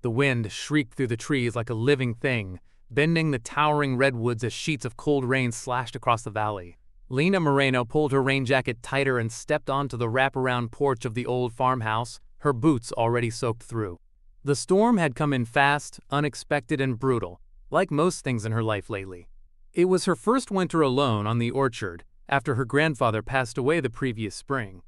The wind shrieked through the trees like a living thing, bending the towering redwoods as sheets of cold rain slashed across the valley. Lena Moreno pulled her rain jacket tighter and stepped onto the wraparound porch of the old farmhouse, her boots already soaked through. The storm had come in fast, unexpected, and brutal, like most things in her life lately. It was her first winter alone on the orchard, after her grandfather passed away the previous spring.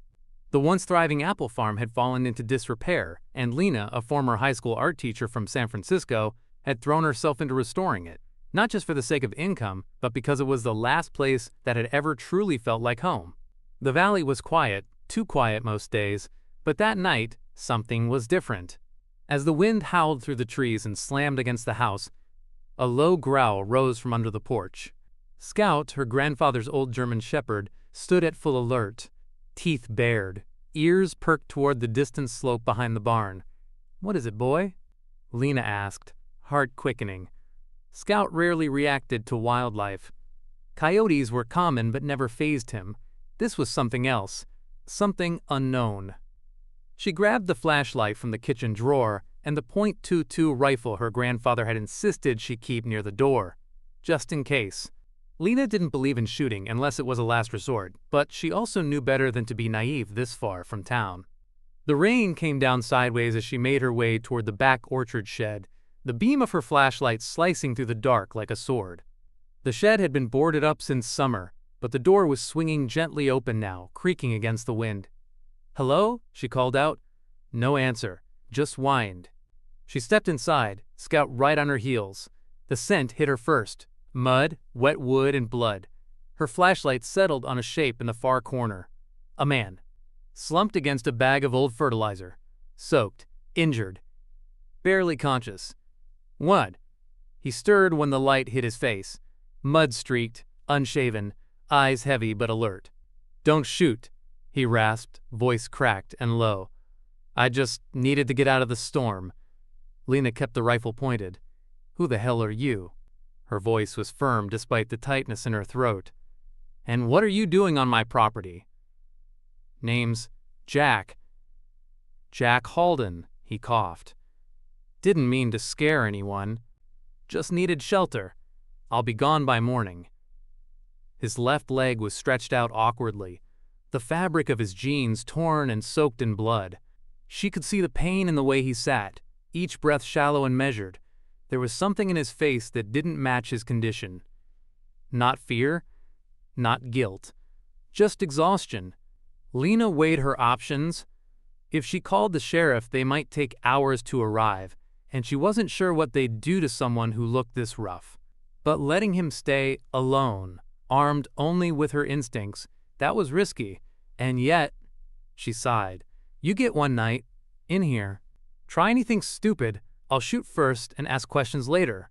The once thriving apple farm had fallen into disrepair, and Lena, a former high school art teacher from San Francisco, had thrown herself into restoring it, not just for the sake of income, but because it was the last place that had ever truly felt like home. The valley was quiet, too quiet most days, but that night, something was different. As the wind howled through the trees and slammed against the house, a low growl rose from under the porch. Scout, her grandfather's old German shepherd, stood at full alert, teeth bared, ears perked toward the distant slope behind the barn. "What is it, boy?" Lena asked, heart quickening. Scout rarely reacted to wildlife. Coyotes were common but never fazed him. This was something else, something unknown. She grabbed the flashlight from the kitchen drawer and the .22 rifle her grandfather had insisted she keep near the door, just in case. Lena didn't believe in shooting unless it was a last resort, but she also knew better than to be naive this far from town. The rain came down sideways as she made her way toward the back orchard shed, the beam of her flashlight slicing through the dark like a sword. The shed had been boarded up since summer, but the door was swinging gently open now, creaking against the wind. "Hello?" she called out. No answer, just whined. She stepped inside, Scout right on her heels. The scent hit her first, mud, wet wood, and blood. Her flashlight settled on a shape in the far corner. A man, slumped against a bag of old fertilizer, soaked, injured, barely conscious. "What?" He stirred when the light hit his face, mud-streaked, unshaven, eyes heavy but alert. "Don't shoot," he rasped, voice cracked and low. "I just needed to get out of the storm." Lena kept the rifle pointed. "Who the hell are you?" Her voice was firm despite the tightness in her throat. "And what are you doing on my property?" "Name's Jack." "Jack Halden," he coughed. "Didn't mean to scare anyone. Just needed shelter. I'll be gone by morning." His left leg was stretched out awkwardly, the fabric of his jeans torn and soaked in blood. She could see the pain in the way he sat, each breath shallow and measured. There was something in his face that didn't match his condition. Not fear, not guilt, just exhaustion. Lena weighed her options. If she called the sheriff, they might take hours to arrive, and she wasn't sure what they'd do to someone who looked this rough. But letting him stay alone, armed only with her instincts, that was risky. And yet, she sighed, "You get one night, in here. Try anything stupid, I'll shoot first and ask questions later."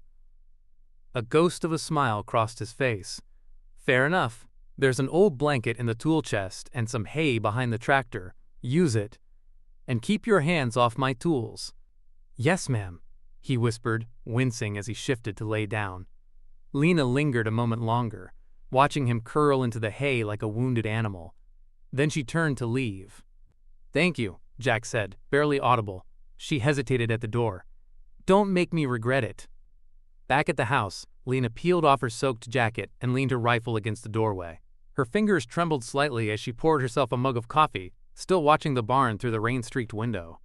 A ghost of a smile crossed his face. "Fair enough. There's an old blanket in the tool chest and some hay behind the tractor. Use it. And keep your hands off my tools." "Yes, ma'am," he whispered, wincing as he shifted to lay down. Lena lingered a moment longer, watching him curl into the hay like a wounded animal. Then she turned to leave. "Thank you," Jack said, barely audible. She hesitated at the door. "Don't make me regret it." Back at the house, Lena peeled off her soaked jacket and leaned her rifle against the doorway. Her fingers trembled slightly as she poured herself a mug of coffee, still watching the barn through the rain-streaked window.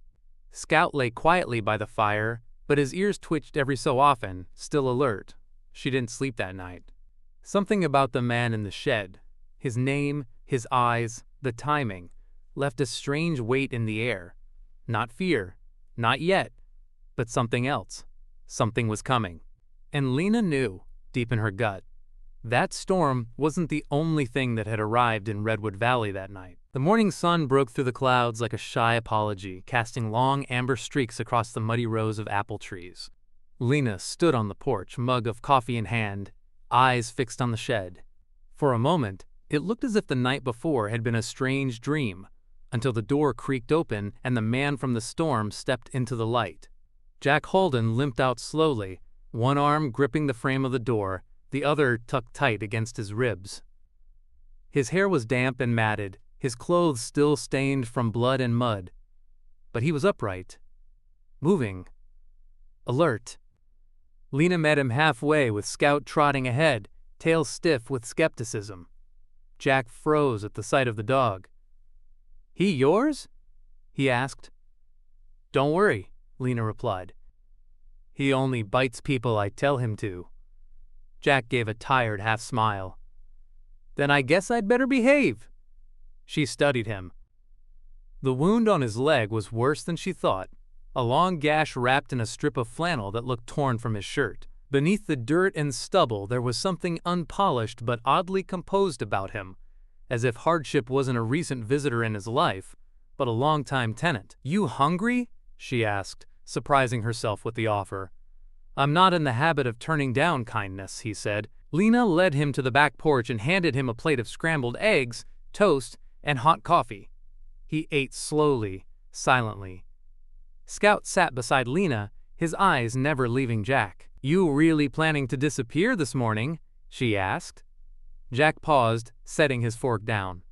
Scout lay quietly by the fire, but his ears twitched every so often, still alert. She didn't sleep that night. Something about the man in the shed, his name, his eyes, the timing, left a strange weight in the air. Not fear, not yet, but something else. Something was coming. And Lena knew, deep in her gut, that storm wasn't the only thing that had arrived in Redwood Valley that night. The morning sun broke through the clouds like a shy apology, casting long amber streaks across the muddy rows of apple trees. Lena stood on the porch, mug of coffee in hand, eyes fixed on the shed. For a moment, it looked as if the night before had been a strange dream, until the door creaked open and the man from the storm stepped into the light. Jack Halden limped out slowly, one arm gripping the frame of the door, the other tucked tight against his ribs. His hair was damp and matted, his clothes still stained from blood and mud. But he was upright, moving, alert. Lena met him halfway with Scout trotting ahead, tail stiff with skepticism. Jack froze at the sight of the dog. "He yours?" he asked. "Don't worry," Lena replied. "He only bites people I tell him to." Jack gave a tired half-smile. "Then I guess I'd better behave." She studied him. The wound on his leg was worse than she thought, a long gash wrapped in a strip of flannel that looked torn from his shirt. Beneath the dirt and stubble there was something unpolished but oddly composed about him, as if hardship wasn't a recent visitor in his life, but a long-time tenant. "You hungry?" she asked, surprising herself with the offer. "I'm not in the habit of turning down kindness," he said. Lena led him to the back porch and handed him a plate of scrambled eggs, toast, and hot coffee. He ate slowly, silently. Scout sat beside Lena, his eyes never leaving Jack. "You really planning to disappear this morning?" she asked. Jack paused, setting his fork down.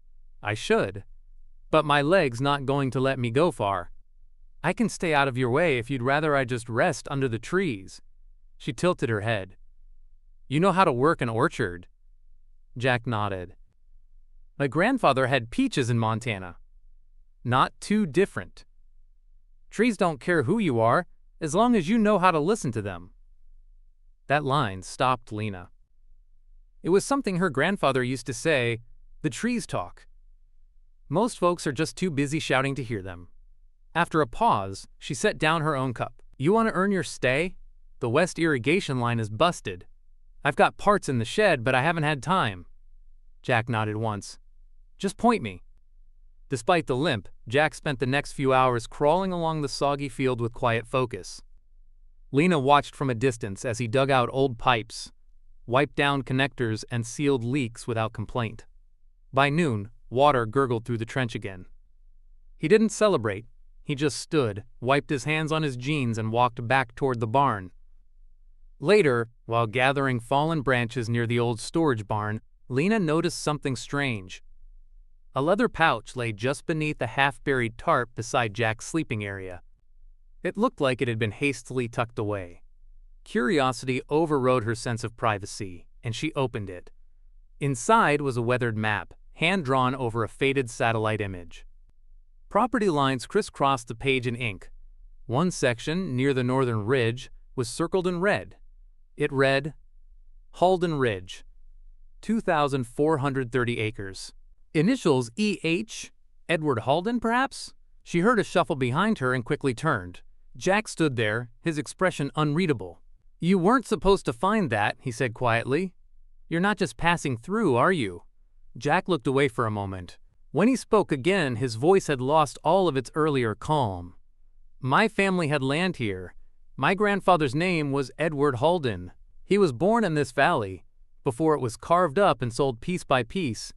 "I should, but my leg's not going to let me go far. I can stay out of your way if you'd rather I just rest under the trees." She tilted her head. "You know how to work an orchard?" Jack nodded. "My grandfather had peaches in Montana." "Not too different. Trees don't care who you are, as long as you know how to listen to them." That line stopped Lena. It was something her grandfather used to say, "The trees talk. Most folks are just too busy shouting to hear them." After a pause, she set down her own cup. "You want to earn your stay? The west irrigation line is busted. I've got parts in the shed, but I haven't had time." Jack nodded once. "Just point me." Despite the limp, Jack spent the next few hours crawling along the soggy field with quiet focus. Lena watched from a distance as he dug out old pipes, wiped down connectors, and sealed leaks without complaint. By noon, water gurgled through the trench again. He didn't celebrate. He just stood, wiped his hands on his jeans, and walked back toward the barn. Later, while gathering fallen branches near the old storage barn, Lena noticed something strange. A leather pouch lay just beneath the half-buried tarp beside Jack's sleeping area. It looked like it had been hastily tucked away. Curiosity overrode her sense of privacy, and she opened it. Inside was a weathered map, hand-drawn over a faded satellite image. Property lines crisscrossed the page in ink. One section, near the northern ridge, was circled in red. It read, "Halden Ridge, 2,430 acres. Initials E.H., Edward Halden, perhaps?" She heard a shuffle behind her and quickly turned. Jack stood there, his expression unreadable. "You weren't supposed to find that," he said quietly. "You're not just passing through, are you?" Jack looked away for a moment. When he spoke again, his voice had lost all of its earlier calm. "My family had land here. My grandfather's name was Edward Halden. He was born in this valley, before it was carved up and sold piece by piece.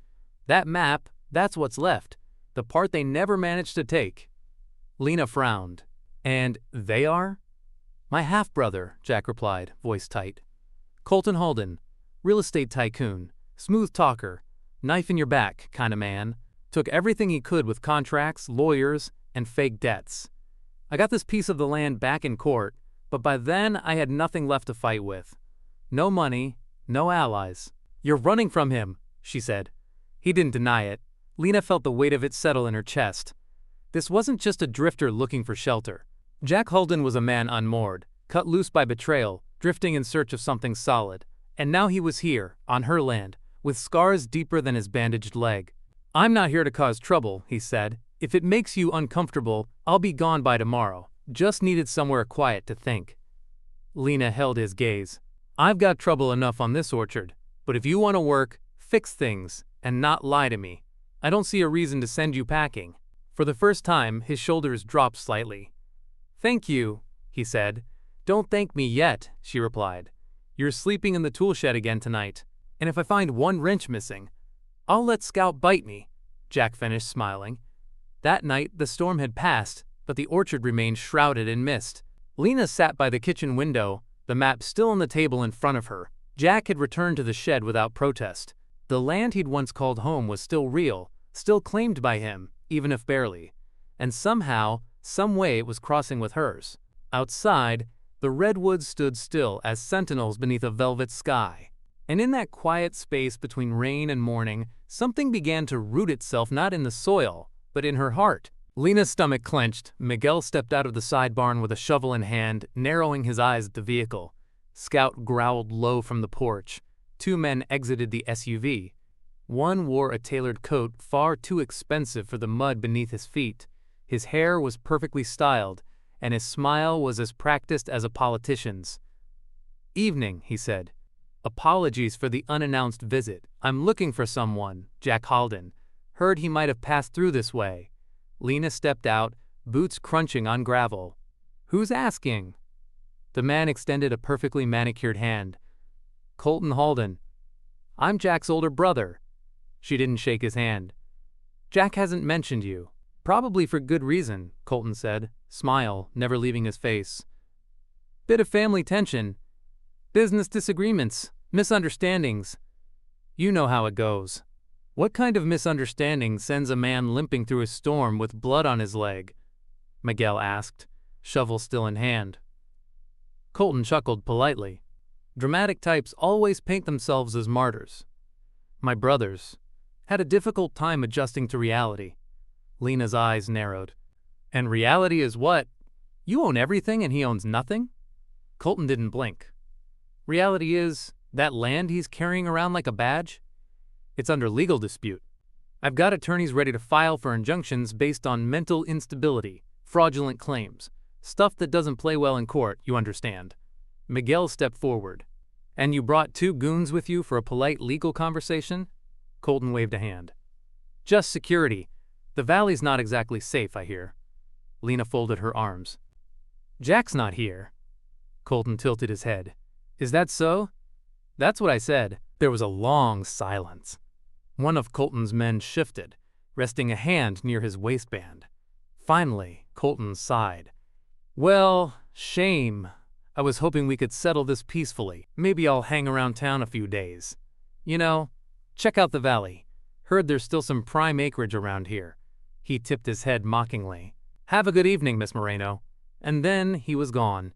That map, that's what's left, the part they never managed to take." Lena frowned. "And they are?" "My half-brother," Jack replied, voice tight. "Colton Halden, real estate tycoon, smooth talker, knife in your back kind of man. Took everything he could with contracts, lawyers, and fake debts. I got this piece of the land back in court, but by then I had nothing left to fight with. No money, no allies." "You're running from him," she said. He didn't deny it. Lena felt the weight of it settle in her chest. This wasn't just a drifter looking for shelter. Jack Halden was a man unmoored, cut loose by betrayal, drifting in search of something solid. And now he was here, on her land, with scars deeper than his bandaged leg. "I'm not here to cause trouble," he said. "If it makes you uncomfortable, I'll be gone by tomorrow. Just needed somewhere quiet to think." Lena held his gaze. "I've got trouble enough on this orchard, but if you want to work, fix things, and not lie to me, I don't see a reason to send you packing." For the first time, his shoulders dropped slightly. "Thank you," he said. "Don't thank me yet," she replied. "You're sleeping in the tool shed again tonight, and if I find one wrench missing, I'll let Scout bite me," Jack finished, smiling. That night, the storm had passed, but the orchard remained shrouded in mist. Lena sat by the kitchen window, the map still on the table in front of her. Jack had returned to the shed without protest. The land he'd once called home was still real, still claimed by him, even if barely. And somehow, some way it was crossing with hers. Outside, The redwoods stood still as sentinels beneath a velvet sky. And in that quiet space between rain and morning, something began to root itself not in the soil, but in her heart. Lena's stomach clenched. Miguel stepped out of the side barn with a shovel in hand, narrowing his eyes at the vehicle. Scout growled low from the porch. Two men exited the SUV. One wore a tailored coat far too expensive for the mud beneath his feet. His hair was perfectly styled, and his smile was as practiced as a politician's. "Evening," he said. "Apologies for the unannounced visit. I'm looking for someone, Jack Halden. Heard he might have passed through this way." Lena stepped out, boots crunching on gravel. "Who's asking?" The man extended a perfectly manicured hand. "Colton Halden. I'm Jack's older brother." She didn't shake his hand. "Jack hasn't mentioned you." "Probably for good reason," Colton said, smile never leaving his face. "Bit of family tension. Business disagreements, misunderstandings. You know how it goes." "What kind of misunderstanding sends a man limping through a storm with blood on his leg?" Miguel asked, shovel still in hand. Colton chuckled politely. "Dramatic types always paint themselves as martyrs. My brothers had a difficult time adjusting to reality." Lena's eyes narrowed. "And reality is what? You own everything and he owns nothing?" Colton didn't blink. "Reality is that land he's carrying around like a badge? It's under legal dispute. I've got attorneys ready to file for injunctions based on mental instability, fraudulent claims, stuff that doesn't play well in court, you understand." Miguel stepped forward. "And you brought two goons with you for a polite legal conversation?" Colton waved a hand. "Just security. The valley's not exactly safe, I hear." Lena folded her arms. "Jack's not here." Colton tilted his head. "Is that so?" "That's what I said." There was a long silence. One of Colton's men shifted, resting a hand near his waistband. Finally, Colton sighed. "Well, shame. I was hoping we could settle this peacefully. Maybe I'll hang around town a few days. You know, check out the valley. Heard there's still some prime acreage around here." He tipped his head mockingly. "Have a good evening, Miss Moreno." And then he was gone.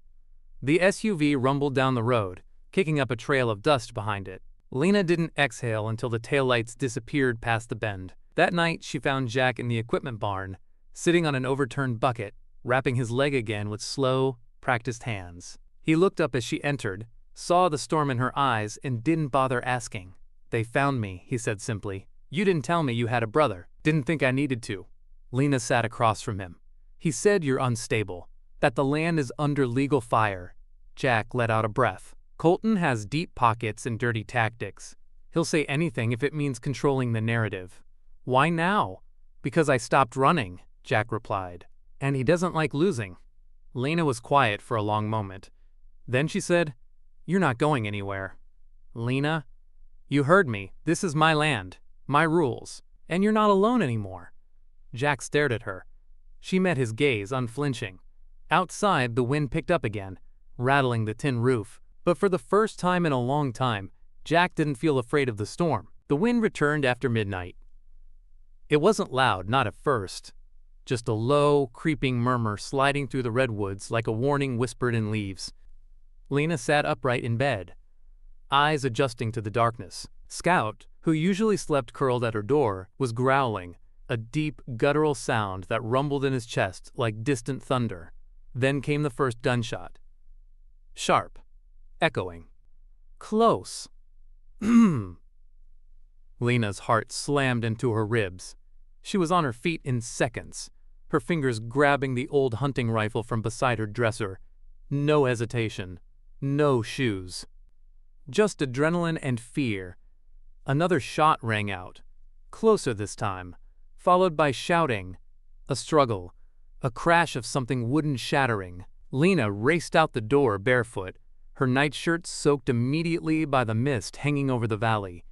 The SUV rumbled down the road, kicking up a trail of dust behind it. Lena didn't exhale until the taillights disappeared past the bend. That night, she found Jack in the equipment barn, sitting on an overturned bucket, wrapping his leg again with slow, practiced hands. He looked up as she entered, saw the storm in her eyes, and didn't bother asking. "They found me," he said simply. "You didn't tell me you had a brother." "Didn't think I needed to." Lena sat across from him. "He said you're unstable, that the land is under legal fire." Jack let out a breath. "Colton has deep pockets and dirty tactics. He'll say anything if it means controlling the narrative." "Why now?" "Because I stopped running," Jack replied. "And he doesn't like losing." Lena was quiet for a long moment. Then she said, "You're not going anywhere." "Lena, you heard me. This is my land, my rules, and you're not alone anymore." Jack stared at her. She met his gaze, unflinching. Outside, the wind picked up again, rattling the tin roof. But for the first time in a long time, Jack didn't feel afraid of the storm. The wind returned after midnight. It wasn't loud, not at first. Just a low, creeping murmur sliding through the redwoods like a warning whispered in leaves. Lena sat upright in bed, eyes adjusting to the darkness. Scout, who usually slept curled at her door, was growling, a deep, guttural sound that rumbled in his chest like distant thunder. Then came the first gunshot. Sharp, echoing, close. Lena's heart slammed into her ribs. She was on her feet in seconds, her fingers grabbing the old hunting rifle from beside her dresser. No hesitation, no shoes. Just adrenaline and fear. Another shot rang out, closer this time, followed by shouting. A struggle, a crash of something wooden shattering. Lena raced out the door barefoot, her nightshirt soaked immediately by the mist hanging over the valley.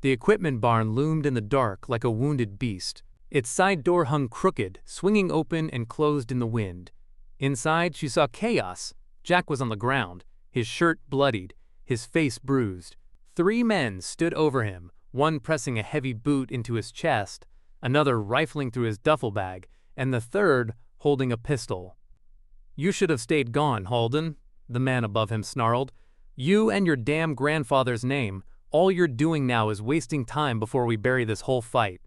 The equipment barn loomed in the dark like a wounded beast. Its side door hung crooked, swinging open and closed in the wind. Inside, she saw chaos. Jack was on the ground, his shirt bloodied, his face bruised. 3 men stood over him, one pressing a heavy boot into his chest, another rifling through his duffel bag, and the third holding a pistol. "You should have stayed gone, Halden," the man above him snarled. "You and your damn grandfather's name. All you're doing now is wasting time before we bury this whole fight."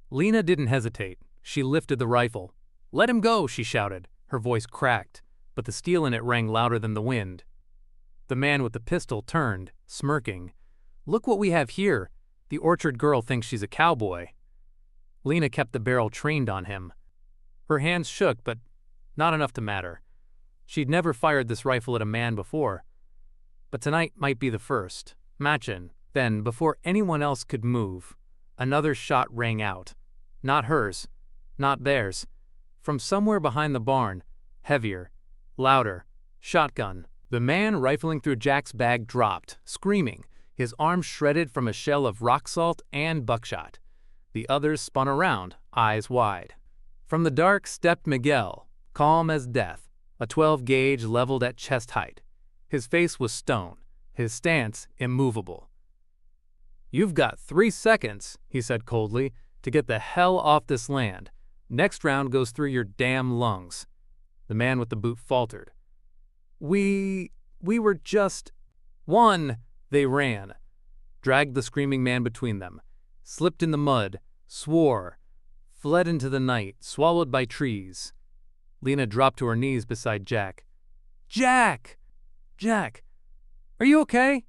Lena didn't hesitate. She lifted the rifle. "Let him go," she shouted. Her voice cracked, but the steel in it rang louder than the wind. The man with the pistol turned, smirking. "Look what we have here. The orchard girl thinks she's a cowboy." Lena kept the barrel trained on him. Her hands shook, but not enough to matter. She'd never fired this rifle at a man before. But tonight might be the first. Imagine. Then, before anyone else could move, another shot rang out. Not hers. Not theirs. From somewhere behind the barn. Heavier. Louder. Shotgun. The man rifling through Jack's bag dropped, screaming, his arm shredded from a shell of rock salt and buckshot. The others spun around, eyes wide. From the dark stepped Miguel, calm as death, a 12-gauge leveled at chest height. His face was stone, his stance immovable. "You've got 3 seconds," he said coldly, "to get the hell off this land. Next round goes through your damn lungs." The man with the boot faltered. We were just..." "One!" They ran, dragged the screaming man between them, slipped in the mud, swore, fled into the night, swallowed by trees. Lena dropped to her knees beside Jack. "Jack! Jack! Are you okay?"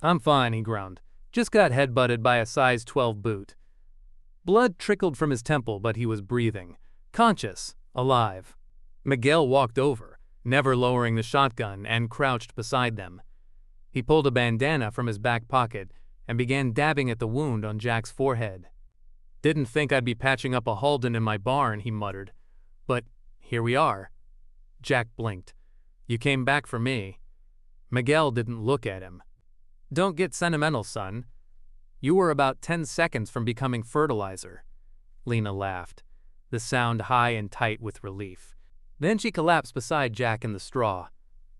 "I'm fine," he groaned. "Just got headbutted by a size 12 boot." Blood trickled from his temple, but he was breathing, conscious, alive. Miguel walked over, never lowering the shotgun, and crouched beside them. He pulled a bandana from his back pocket and began dabbing at the wound on Jack's forehead. "Didn't think I'd be patching up a Halden in my barn," he muttered. "But here we are." Jack blinked. "You came back for me." Miguel didn't look at him. "Don't get sentimental, son. You were about 10 seconds from becoming fertilizer." Lena laughed, the sound high and tight with relief. Then she collapsed beside Jack in the straw,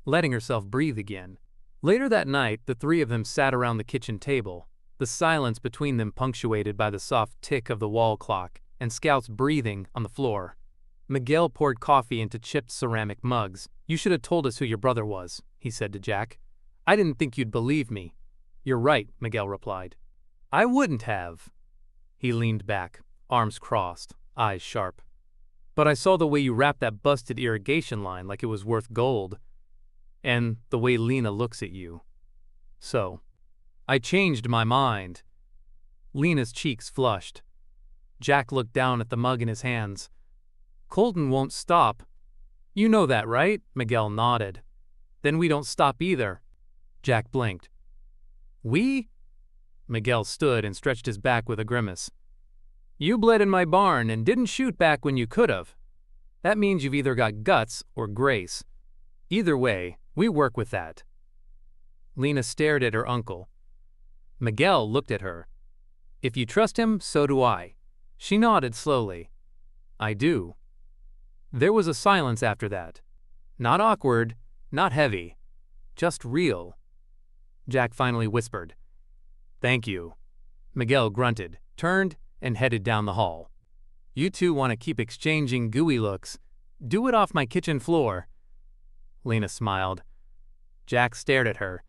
letting herself breathe again. Later that night, the three of them sat around the kitchen table, the silence between them punctuated by the soft tick of the wall clock and Scout's breathing on the floor. Miguel poured coffee into chipped ceramic mugs. "You should have told us who your brother was," he said to Jack. "I didn't think you'd believe me." "You're right," Miguel replied. "I wouldn't have." He leaned back, arms crossed, eyes sharp. "But I saw the way you wrapped that busted irrigation line like it was worth gold. And the way Lena looks at you. So, I changed my mind." Lena's cheeks flushed. Jack looked down at the mug in his hands. "Colton won't stop." "You know that, right?" Miguel nodded. "Then we don't stop either." Jack blinked. "We?" Miguel stood and stretched his back with a grimace. "You bled in my barn and didn't shoot back when you could have. That means you've either got guts or grace. Either way, we work with that." Lena stared at her uncle. Miguel looked at her. "If you trust him, so do I." She nodded slowly. "I do." There was a silence after that. Not awkward, not heavy, just real. Jack finally whispered, "Thank you." Miguel grunted, turned, and headed down the hall. "You two want to keep exchanging gooey looks. Do it off my kitchen floor." Lena smiled. Jack stared at her,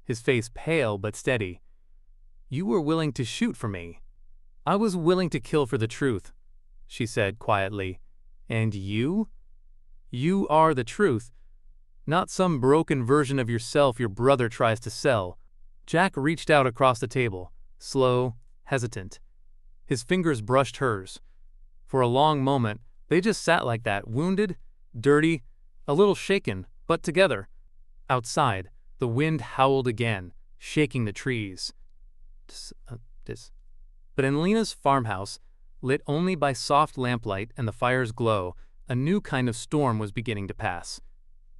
his face pale but steady. "You were willing to shoot for me." "I was willing to kill for the truth," she said quietly. "And you? You are the truth, not some broken version of yourself your brother tries to sell." Jack reached out across the table, slow, hesitant. His fingers brushed hers. For a long moment, they just sat like that, wounded, dirty, a little shaken, but together. Outside, the wind howled again, shaking the trees. But in Lena's farmhouse, lit only by soft lamplight and the fire's glow, a new kind of storm was beginning to pass.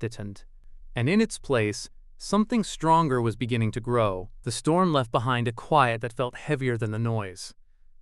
And in its place, something stronger was beginning to grow. The storm left behind a quiet that felt heavier than the noise.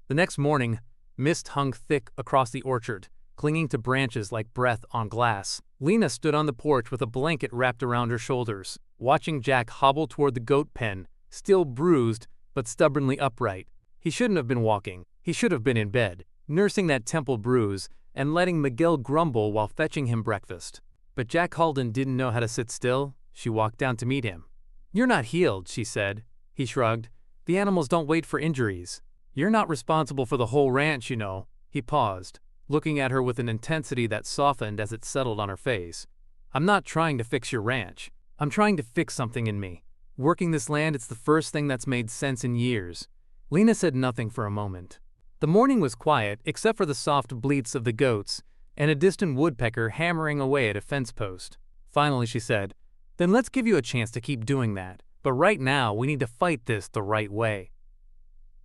The next morning, mist hung thick across the orchard, clinging to branches like breath on glass. Lena stood on the porch with a blanket wrapped around her shoulders, watching Jack hobble toward the goat pen, still bruised but stubbornly upright. He shouldn't have been walking. He should have been in bed, nursing that temple bruise and letting Miguel grumble while fetching him breakfast. But Jack Halden didn't know how to sit still. She walked down to meet him. "You're not healed," she said. He shrugged. "The animals don't wait for injuries. You're not responsible for the whole ranch, you know." He paused, looking at her with an intensity that softened as it settled on her face. "I'm not trying to fix your ranch. I'm trying to fix something in me. Working this land, it's the first thing that's made sense in years." Lena said nothing for a moment. The morning was quiet, except for the soft bleats of the goats and a distant woodpecker hammering away at a fence post. Finally, she said, "Then let's give you a chance to keep doing that. But right now, we need to fight this the right way."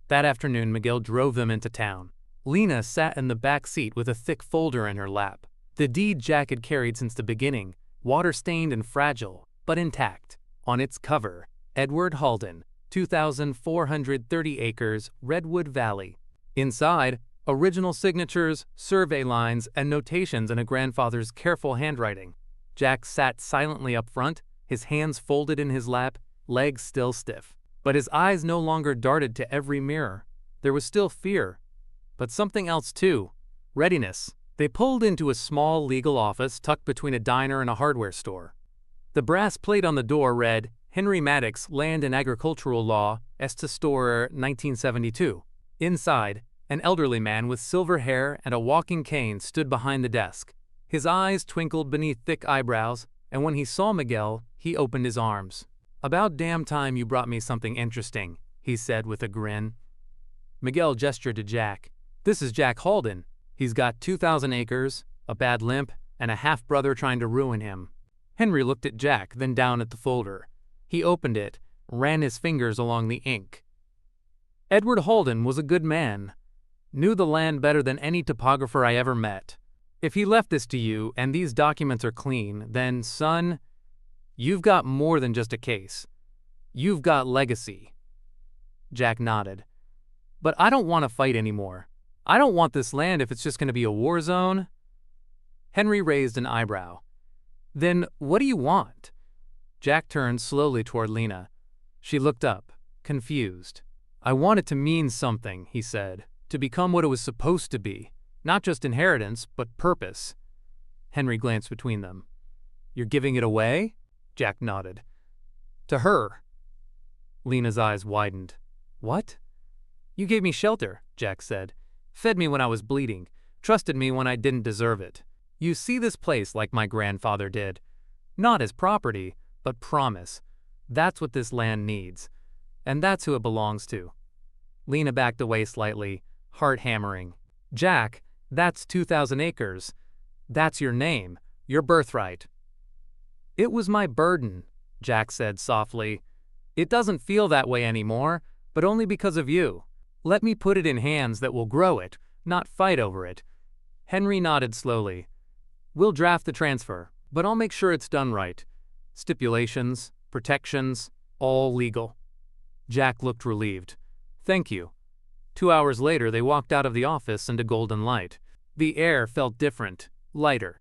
That afternoon, Miguel drove them into town. Lena sat in the back seat with a thick folder in her lap. The deed Jack had carried since the beginning, water-stained and fragile, but intact. On its cover, Edward Halden, 2,430 acres, Redwood Valley. Inside, original signatures, survey lines, and notations in a grandfather's careful handwriting. Jack sat silently up front, his hands folded in his lap, legs still stiff. But his eyes no longer darted to every mirror. There was still fear, but something else too, readiness. They pulled into a small legal office tucked between a diner and a hardware store. The brass plate on the door read, "Henry Maddox, Land and Agricultural Law, Estastor, 1972. Inside, an elderly man with silver hair and a walking cane stood behind the desk. His eyes twinkled beneath thick eyebrows, and when he saw Miguel, he opened his arms. "About damn time you brought me something interesting," he said with a grin. Miguel gestured to Jack. "This is Jack Halden. He's got 2,000 acres, a bad limp, and a half-brother trying to ruin him." Henry looked at Jack, then down at the folder. He opened it, ran his fingers along the ink. "Edward Halden was a good man. Knew the land better than any topographer I ever met. If he left this to you and these documents are clean, then, son, you've got more than just a case. You've got legacy." Jack nodded. "But I don't want to fight anymore. I don't want this land if it's just going to be a war zone." Henry raised an eyebrow. "Then what do you want?" Jack turned slowly toward Lena. She looked up, confused. "I want it to mean something," he said, "to become what it was supposed to be. Not just inheritance, but purpose." Henry glanced between them. "You're giving it away?" Jack nodded. "To her." Lena's eyes widened. "What?" "You gave me shelter," Jack said. "Fed me when I was bleeding. Trusted me when I didn't deserve it. You see this place like my grandfather did. Not as property, but promise. That's what this land needs. And that's who it belongs to." Lena backed away slightly, heart hammering. "Jack, that's 2,000 acres. That's your name, your birthright." "It was my burden," Jack said softly. "It doesn't feel that way anymore, but only because of you. Let me put it in hands that will grow it, not fight over it." Henry nodded slowly. "We'll draft the transfer, but I'll make sure it's done right. Stipulations, protections, all legal." Jack looked relieved. "Thank you." 2 hours later, they walked out of the office into golden light. The air felt different, lighter.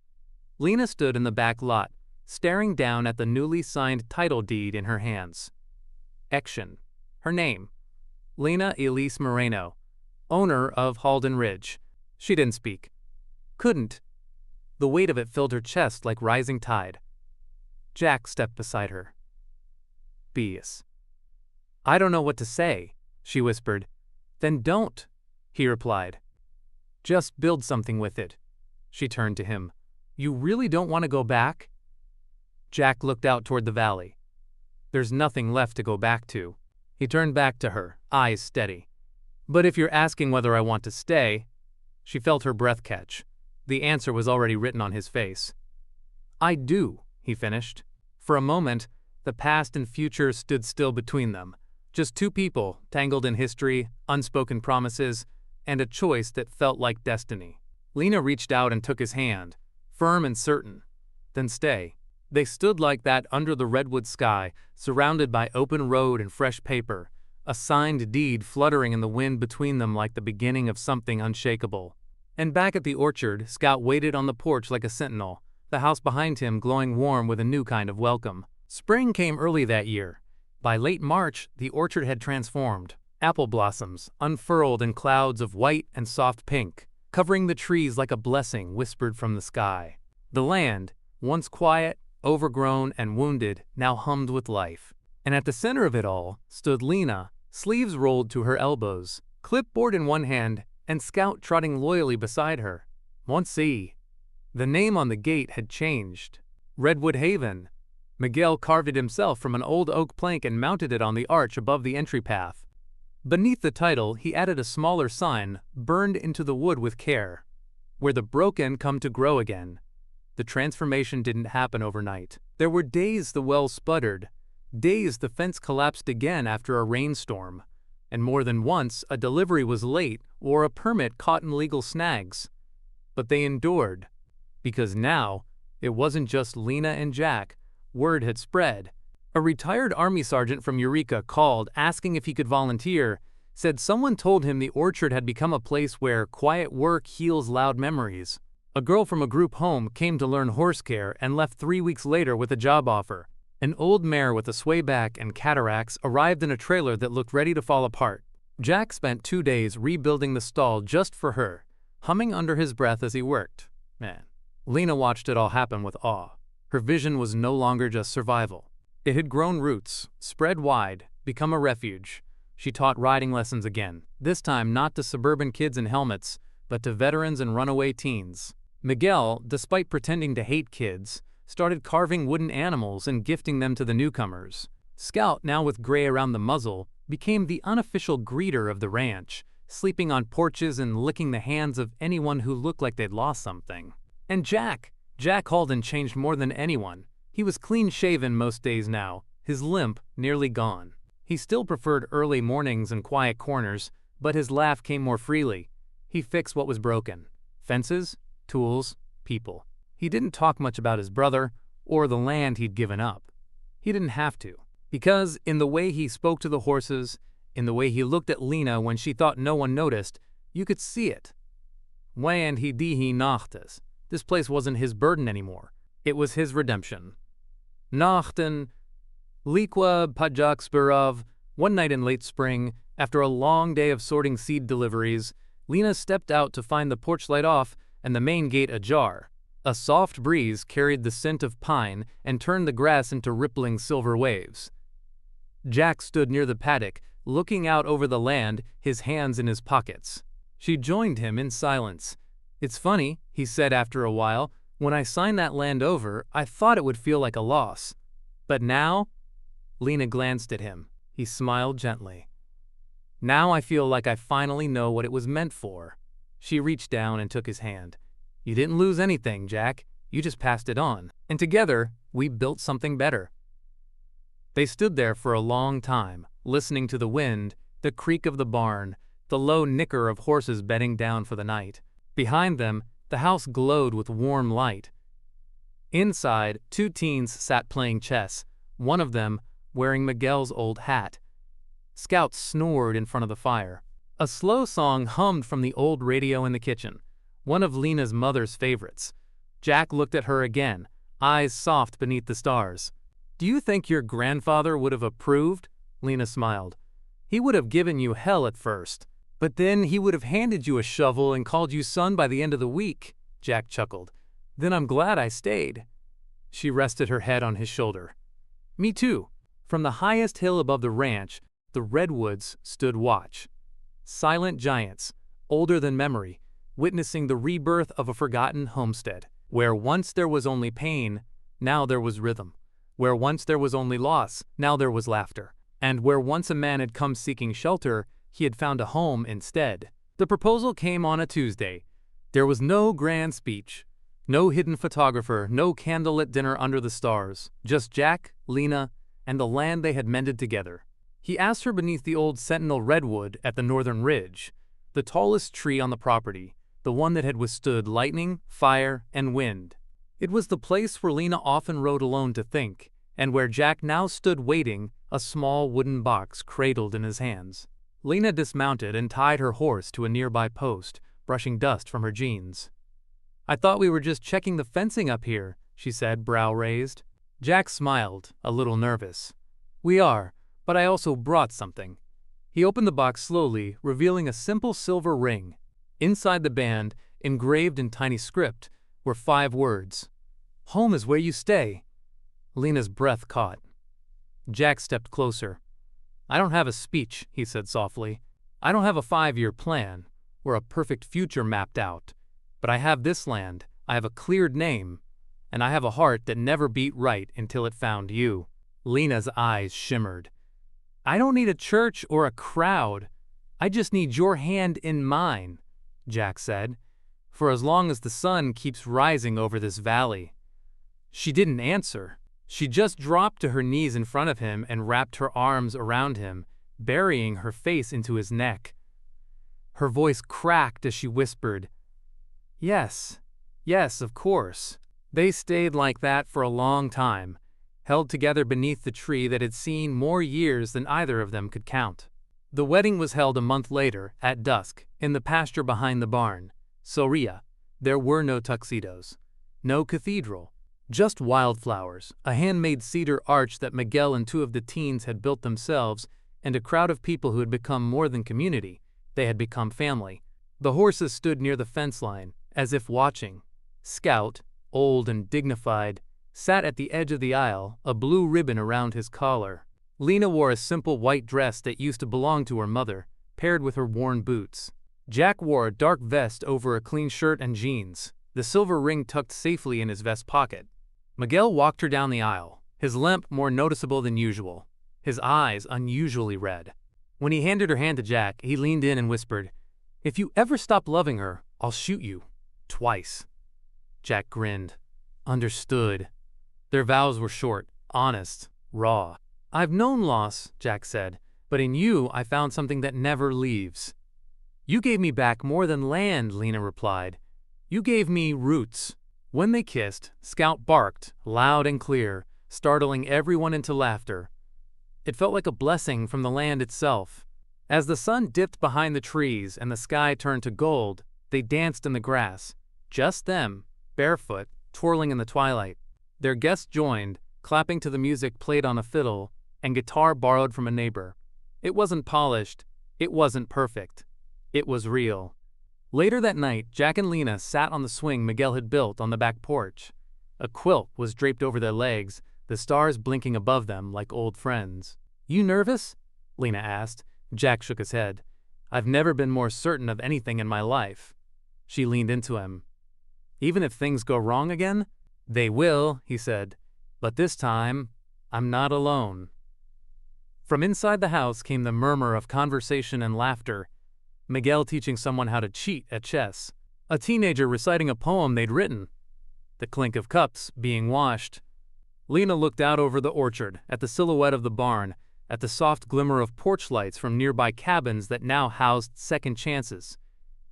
Lena stood in the back lot, staring down at the newly signed title deed in her hands. Action. Her name, Lena Elise Moreno, owner of Halden Ridge. She didn't speak. Couldn't. The weight of it filled her chest like rising tide. Jack stepped beside her. "Beas." "I don't know what to say," she whispered. "Then don't," he replied. "Just build something with it." She turned to him. "You really don't want to go back?" Jack looked out toward the valley. "There's nothing left to go back to." He turned back to her, eyes steady. "But if you're asking whether I want to stay," she felt her breath catch. The answer was already written on his face. "I do," he finished. For a moment, the past and future stood still between them. Just two people, tangled in history, unspoken promises, and a choice that felt like destiny. Lena reached out and took his hand, firm and certain. "Then stay." They stood like that under the redwood sky, surrounded by open road and fresh paper, a signed deed fluttering in the wind between them like the beginning of something unshakable. And back at the orchard, Scout waited on the porch like a sentinel, the house behind him glowing warm with a new kind of welcome. Spring came early that year. By late March, the orchard had transformed. Apple blossoms unfurled in clouds of white and soft pink, covering the trees like a blessing whispered from the sky. The land, once quiet, overgrown, and wounded, now hummed with life. And at the center of it all stood Lena, sleeves rolled to her elbows, clipboard in one hand, and Scout trotting loyally beside her. Monsieur. The name on the gate had changed. Redwood Haven. Miguel carved it himself from an old oak plank and mounted it on the arch above the entry path. Beneath the title, he added a smaller sign, burned into the wood with care. Where the broken come to grow again. The transformation didn't happen overnight. There were days the well sputtered, days the fence collapsed again after a rainstorm, and more than once a delivery was late or a permit caught in legal snags. But they endured, because now it wasn't just Lena and Jack. Word had spread. A retired Army sergeant from Eureka called asking if he could volunteer, said someone told him the orchard had become a place where quiet work heals loud memories. A girl from a group home came to learn horse care and left 3 weeks later with a job offer. An old mare with a swayback and cataracts arrived in a trailer that looked ready to fall apart. Jack spent 2 days rebuilding the stall just for her, humming under his breath as he worked. Man. Lena watched it all happen with awe. Her vision was no longer just survival. It had grown roots, spread wide, become a refuge. She taught riding lessons again, this time not to suburban kids in helmets, but to veterans and runaway teens. Miguel, despite pretending to hate kids, started carving wooden animals and gifting them to the newcomers. Scout, now with gray around the muzzle, became the unofficial greeter of the ranch, sleeping on porches and licking the hands of anyone who looked like they'd lost something. And Jack Halden changed more than anyone. He was clean-shaven most days now, his limp nearly gone. He still preferred early mornings and quiet corners, but his laugh came more freely. He fixed what was broken. Fences, tools, people. He didn't talk much about his brother or the land he'd given up. He didn't have to, because in the way he spoke to the horses, in the way he looked at Lena when she thought no one noticed, you could see it. And he dihi nachtes. This place wasn't his burden anymore. It was his redemption. Nachten, Liqua Pajak Spirov. One night in late spring, after a long day of sorting seed deliveries, Lena stepped out to find the porch light off and the main gate ajar. A soft breeze carried the scent of pine and turned the grass into rippling silver waves. Jack stood near the paddock, looking out over the land, his hands in his pockets. She joined him in silence. "It's funny," he said after a while, "when I signed that land over, I thought it would feel like a loss. But now?" Lena glanced at him. He smiled gently. "Now I feel like I finally know what it was meant for." She reached down and took his hand. "You didn't lose anything, Jack. You just passed it on. And together, we built something better." They stood there for a long time, listening to the wind, the creak of the barn, the low nicker of horses bedding down for the night. Behind them, the house glowed with warm light. Inside, 2 teens sat playing chess, one of them wearing Miguel's old hat. Scout snored in front of the fire. A slow song hummed from the old radio in the kitchen, one of Lena's mother's favorites. Jack looked at her again, eyes soft beneath the stars. "Do you think your grandfather would have approved?" Lena smiled. "He would have given you hell at first, but then he would have handed you a shovel and called you son by the end of the week." Jack chuckled. "Then I'm glad I stayed." She rested her head on his shoulder. "Me too." From the highest hill above the ranch, the redwoods stood watch. Silent giants, older than memory, witnessing the rebirth of a forgotten homestead. Where once there was only pain, now there was rhythm. Where once there was only loss, now there was laughter. And where once a man had come seeking shelter, he had found a home instead. The proposal came on a Tuesday. There was no grand speech, no hidden photographer, no candlelit dinner under the stars, just Jack, Lena, and the land they had mended together. He asked her beneath the old sentinel redwood at the northern ridge, the tallest tree on the property, the one that had withstood lightning, fire, and wind. It was the place where Lena often rode alone to think, and where Jack now stood waiting, a small wooden box cradled in his hands. Lena dismounted and tied her horse to a nearby post, brushing dust from her jeans. "I thought we were just checking the fencing up here," she said, brow raised. Jack smiled, a little nervous. "We are, but I also brought something." He opened the box slowly, revealing a simple silver ring. Inside the band, engraved in tiny script, were 5 words. Home is where you stay. Lena's breath caught. Jack stepped closer. I don't have a speech, he said softly. I don't have a 5-year plan, or a perfect future mapped out. But I have this land, I have a cleared name, and I have a heart that never beat right until it found you. Lena's eyes shimmered. I don't need a church or a crowd. I just need your hand in mine, Jack said, for as long as the sun keeps rising over this valley. She didn't answer. She just dropped to her knees in front of him and wrapped her arms around him, burying her face into his neck. Her voice cracked as she whispered, Yes, yes, of course. They stayed like that for a long time, held together beneath the tree that had seen more years than either of them could count. The wedding was held a month later, at dusk, in the pasture behind the barn. Soria. There were no tuxedos. No cathedral. Just wildflowers, a handmade cedar arch that Miguel and 2 of the teens had built themselves, and a crowd of people who had become more than community. They had become family. The horses stood near the fence line, as if watching. Scout, old and dignified, sat at the edge of the aisle, a blue ribbon around his collar. Lena wore a simple white dress that used to belong to her mother, paired with her worn boots. Jack wore a dark vest over a clean shirt and jeans, the silver ring tucked safely in his vest pocket. Miguel walked her down the aisle, his limp more noticeable than usual, his eyes unusually red. When he handed her hand to Jack, he leaned in and whispered, If you ever stop loving her, I'll shoot you. Twice. Jack grinned. Understood. Their vows were short, honest, raw. I've known loss, Jack said, but in you I found something that never leaves. You gave me back more than land, Lena replied. You gave me roots. When they kissed, Scout barked, loud and clear, startling everyone into laughter. It felt like a blessing from the land itself. As the sun dipped behind the trees and the sky turned to gold, they danced in the grass. Just them, barefoot, twirling in the twilight. Their guests joined, clapping to the music played on a fiddle and guitar borrowed from a neighbor. It wasn't polished. It wasn't perfect. It was real. Later that night, Jack and Lena sat on the swing Miguel had built on the back porch. A quilt was draped over their legs, the stars blinking above them like old friends. You nervous? Lena asked. Jack shook his head. I've never been more certain of anything in my life. She leaned into him. Even if things go wrong again? They will, he said. But this time, I'm not alone. From inside the house came the murmur of conversation and laughter. Miguel teaching someone how to cheat at chess. A teenager reciting a poem they'd written. The clink of cups being washed. Lena looked out over the orchard, at the silhouette of the barn, at the soft glimmer of porch lights from nearby cabins that now housed second chances.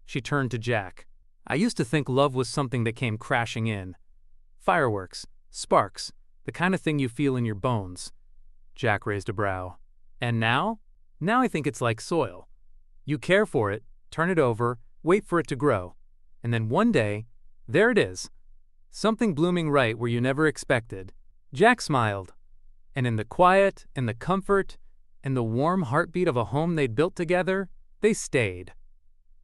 She turned to Jack. I used to think love was something that came crashing in. Fireworks, sparks, the kind of thing you feel in your bones. Jack raised a brow. And now? Now I think it's like soil. You care for it, turn it over, wait for it to grow. And then one day, there it is. Something blooming right where you never expected. Jack smiled. And in the quiet, and the comfort, and the warm heartbeat of a home they'd built together, they stayed.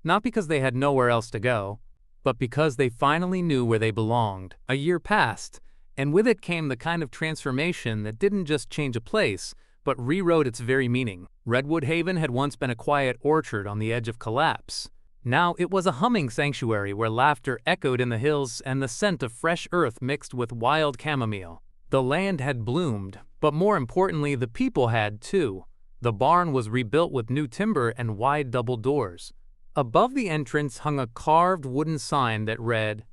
Not because they had nowhere else to go, but because they finally knew where they belonged. A year passed, and with it came the kind of transformation that didn't just change a place, but rewrote its very meaning. Redwood Haven had once been a quiet orchard on the edge of collapse. Now it was a humming sanctuary where laughter echoed in the hills and the scent of fresh earth mixed with wild chamomile. The land had bloomed, but more importantly, the people had too. The barn was rebuilt with new timber and wide double doors. Above the entrance hung a carved wooden sign that read,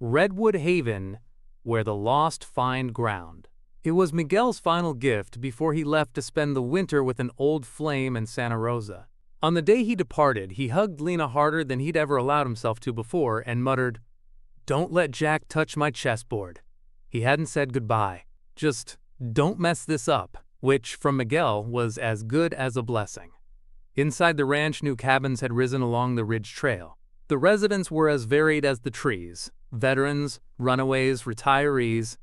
Redwood Haven, where the lost find ground. It was Miguel's final gift before he left to spend the winter with an old flame in Santa Rosa. On the day he departed, he hugged Lena harder than he'd ever allowed himself to before and muttered, Don't let Jack touch my chessboard. He hadn't said goodbye. Just, don't mess this up, which, from Miguel, was as good as a blessing. Inside the ranch, new cabins had risen along the ridge trail. The residents were as varied as the trees. Veterans, runaways, retirees,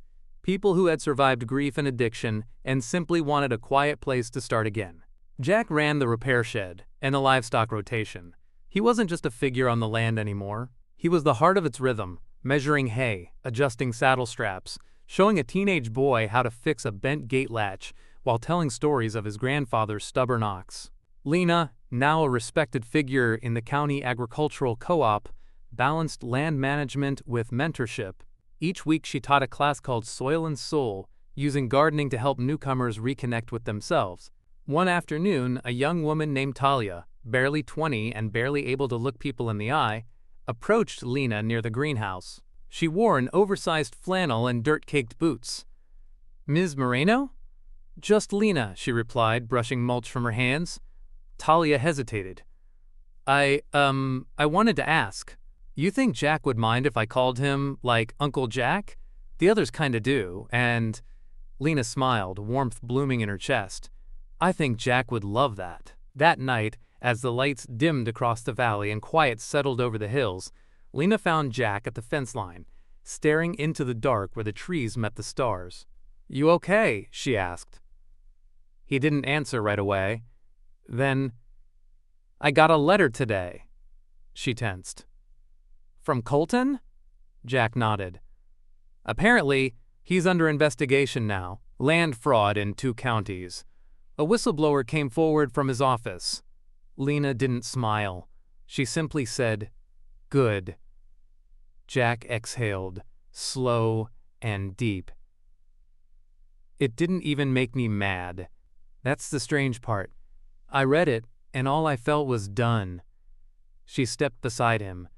people who had survived grief and addiction and simply wanted a quiet place to start again. Jack ran the repair shed and the livestock rotation. He wasn't just a figure on the land anymore. He was the heart of its rhythm, measuring hay, adjusting saddle straps, showing a teenage boy how to fix a bent gate latch while telling stories of his grandfather's stubborn ox. Lena, now a respected figure in the county agricultural co-op, balanced land management with mentorship. Each week she taught a class called Soil and Soul, using gardening to help newcomers reconnect with themselves. One afternoon, a young woman named Talia, barely 20 and barely able to look people in the eye, approached Lena near the greenhouse. She wore an oversized flannel and dirt-caked boots. "Ms. Moreno?" "Just Lena," she replied, brushing mulch from her hands. Talia hesitated. I wanted to ask. You think Jack would mind if I called him, like, Uncle Jack? The others kinda do, and—" Lena smiled, warmth blooming in her chest. "I think Jack would love that." That night, as the lights dimmed across the valley and quiet settled over the hills, Lena found Jack at the fence line, staring into the dark where the trees met the stars. "You okay?" she asked. He didn't answer right away. Then, "I got a letter today." She tensed. "From Colton?" Jack nodded. "Apparently, he's under investigation now. Land fraud in 2 counties. A whistleblower came forward from his office." Lena didn't smile. She simply said, "Good." Jack exhaled, slow and deep. "It didn't even make me mad. That's the strange part. I read it, and all I felt was done." She stepped beside him.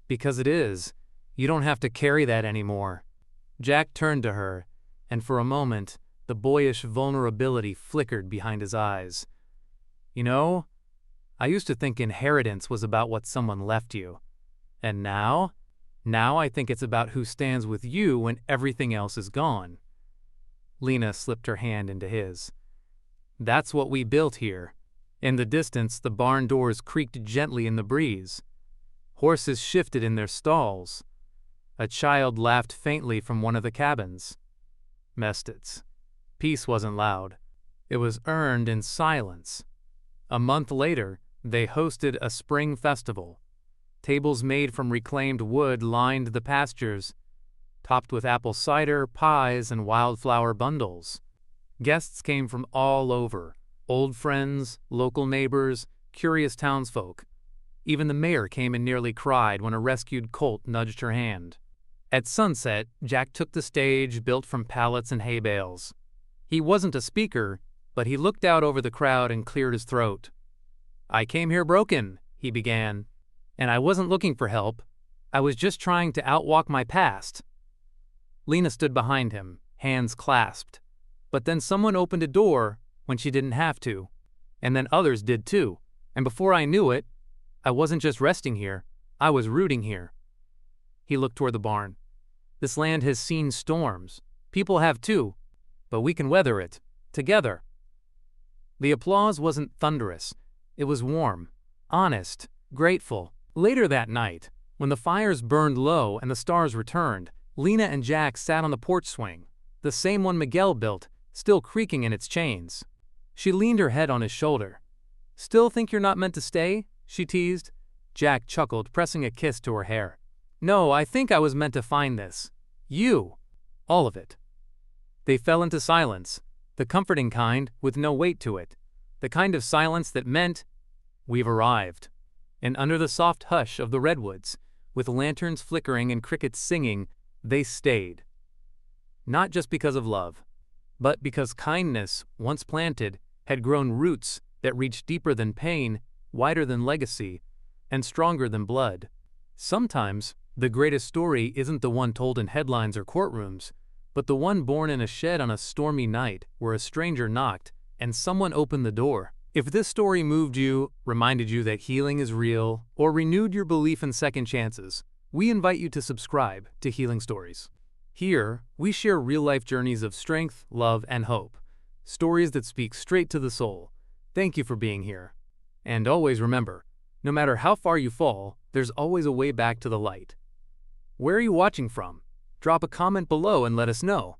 "Because it is. You don't have to carry that anymore." Jack turned to her, and for a moment, the boyish vulnerability flickered behind his eyes. "You know, I used to think inheritance was about what someone left you. And now I think it's about who stands with you when everything else is gone." Lena slipped her hand into his. "That's what we built here." In the distance, the barn doors creaked gently in the breeze. Horses shifted in their stalls. A child laughed faintly from one of the cabins. Mestits. Peace wasn't loud. It was earned in silence. A month later, they hosted a spring festival. Tables made from reclaimed wood lined the pastures, topped with apple cider, pies, and wildflower bundles. Guests came from all over, old friends, local neighbors, curious townsfolk. Even the mayor came and nearly cried when a rescued colt nudged her hand. At sunset, Jack took the stage built from pallets and hay bales. He wasn't a speaker, but he looked out over the crowd and cleared his throat. "I came here broken," he began, "and I wasn't looking for help. I was just trying to outwalk my past." Lena stood behind him, hands clasped. But then someone opened a door when she didn't have to. And then others did too. And before I knew it, I wasn't just resting here, I was rooting here. He looked toward the barn. "This land has seen storms. People have too. But we can weather it. Together." The applause wasn't thunderous. It was warm, honest, grateful. Later that night, when the fires burned low and the stars returned, Lena and Jack sat on the porch swing, the same one Miguel built, still creaking in its chains. She leaned her head on his shoulder. "Still think you're not meant to stay?" she teased. Jack chuckled, pressing a kiss to her hair. "No, I think I was meant to find this. You. All of it." They fell into silence, the comforting kind with no weight to it, the kind of silence that meant, "We've arrived." And under the soft hush of the redwoods, with lanterns flickering and crickets singing, they stayed. Not just because of love, but because kindness, once planted, had grown roots that reached deeper than pain, wider than legacy, and stronger than blood. Sometimes, the greatest story isn't the one told in headlines or courtrooms, but the one born in a shed on a stormy night where a stranger knocked and someone opened the door. If this story moved you, reminded you that healing is real, or renewed your belief in second chances, we invite you to subscribe to Healing Stories. Here, we share real-life journeys of strength, love, and hope. Stories that speak straight to the soul. Thank you for being here. And always remember, no matter how far you fall, there's always a way back to the light. Where are you watching from? Drop a comment below and let us know.